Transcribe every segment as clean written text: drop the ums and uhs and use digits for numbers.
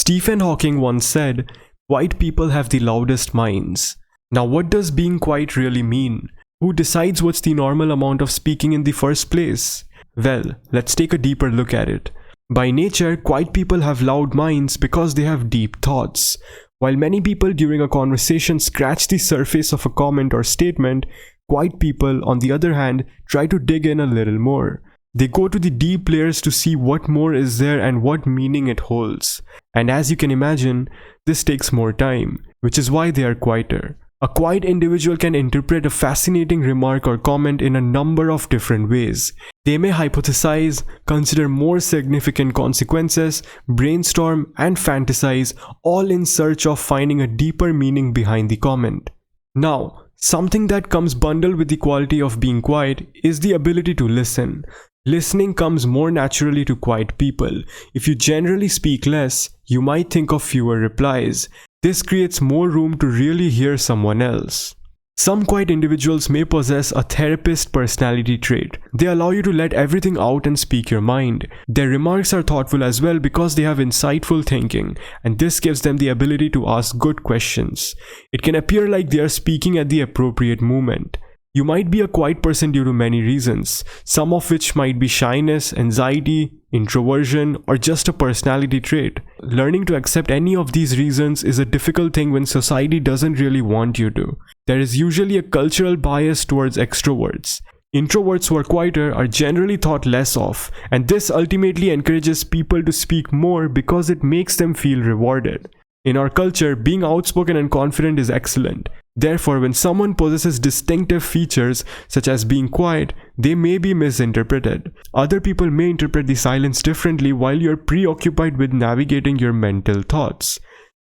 Stephen Hawking once said, "Quiet people have the loudest minds." Now, what does being quiet really mean? Who decides what's the normal amount of speaking in the first place? Well, let's take a deeper look at it. By nature, quiet people have loud minds because they have deep thoughts. While many people during a conversation scratch the surface of a comment or statement, quiet people, on the other hand, try to dig in a little more. They go to the deep layers to see what more is there and what meaning it holds. And as you can imagine, this takes more time, which is why they are quieter. A quiet individual can interpret a fascinating remark or comment in a number of different ways. They may hypothesize, consider more significant consequences, brainstorm, and fantasize, all in search of finding a deeper meaning behind the comment. Now, something that comes bundled with the quality of being quiet is the ability to listen. Listening comes more naturally to quiet people. If you generally speak less, you might think of fewer replies. This creates more room to really hear someone else. Some quiet individuals may possess a therapist personality trait. They allow you to let everything out and speak your mind. Their remarks are thoughtful as well because they have insightful thinking, and this gives them the ability to ask good questions. It can appear like they are speaking at the appropriate moment. You might be a quiet person due to many reasons, some of which might be shyness, anxiety, introversion, or just a personality trait. Learning to accept any of these reasons is a difficult thing when society doesn't really want you to. There is usually a cultural bias towards extroverts. Introverts who are quieter are generally thought less of, and this ultimately encourages people to speak more because it makes them feel rewarded. In our culture, being outspoken and confident is excellent. Therefore, when someone possesses distinctive features such as being quiet, they may be misinterpreted. Other people may interpret the silence differently while you're preoccupied with navigating your mental thoughts.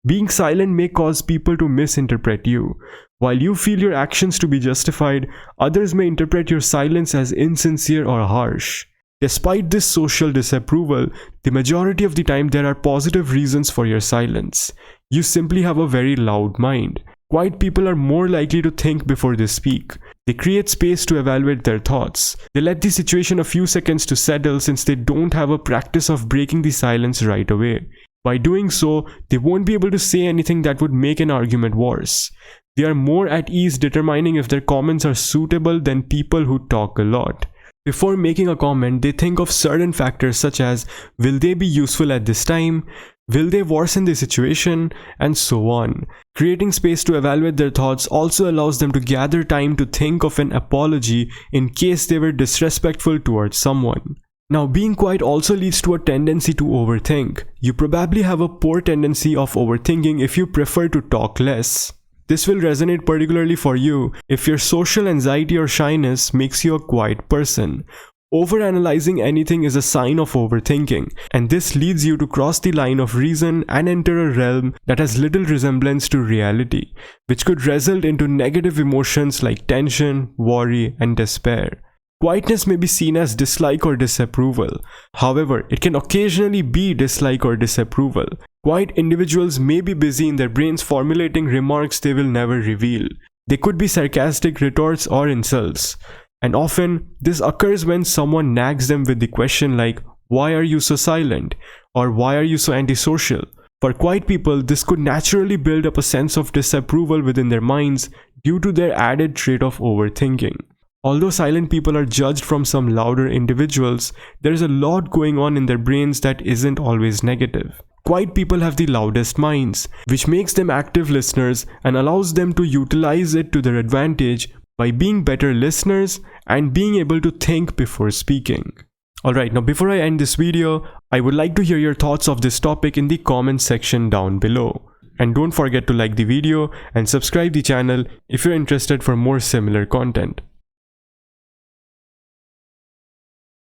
Being silent may cause people to misinterpret you. While you feel your actions to be justified, others may interpret your silence as insincere or harsh. Despite this social disapproval, the majority of the time there are positive reasons for your silence. You simply have a very loud mind. Quiet people are more likely to think before they speak. They create space to evaluate their thoughts. They let the situation a few seconds to settle since they don't have a practice of breaking the silence right away. By doing so, they won't be able to say anything that would make an argument worse. They are more at ease determining if their comments are suitable than people who talk a lot. Before making a comment, they think of certain factors such as, will they be useful at this time? Will they worsen the situation? And so on. Creating space to evaluate their thoughts also allows them to gather time to think of an apology in case they were disrespectful towards someone. Now, being quiet also leads to a tendency to overthink. You probably have a poor tendency of overthinking if you prefer to talk less. This will resonate particularly for you if your social anxiety or shyness makes you a quiet person. Overanalyzing anything is a sign of overthinking, and this leads you to cross the line of reason and enter a realm that has little resemblance to reality, which could result into negative emotions like tension, worry, and despair. Quietness may be seen as dislike or disapproval. However, it can occasionally be dislike or disapproval. Quiet individuals may be busy in their brains formulating remarks they will never reveal. They could be sarcastic retorts or insults. And often, this occurs when someone nags them with the question like, "Why are you so silent?" or "Why are you so antisocial?" For quiet people, this could naturally build up a sense of disapproval within their minds due to their added trait of overthinking. Although silent people are judged from some louder individuals, there is a lot going on in their brains that isn't always negative. Quiet people have the loudest minds, which makes them active listeners and allows them to utilize it to their advantage by being better listeners and being able to think before speaking. Alright, now before I end this video, I would like to hear your thoughts of this topic in the comments section down below. And don't forget to like the video and subscribe the channel if you're interested for more similar content.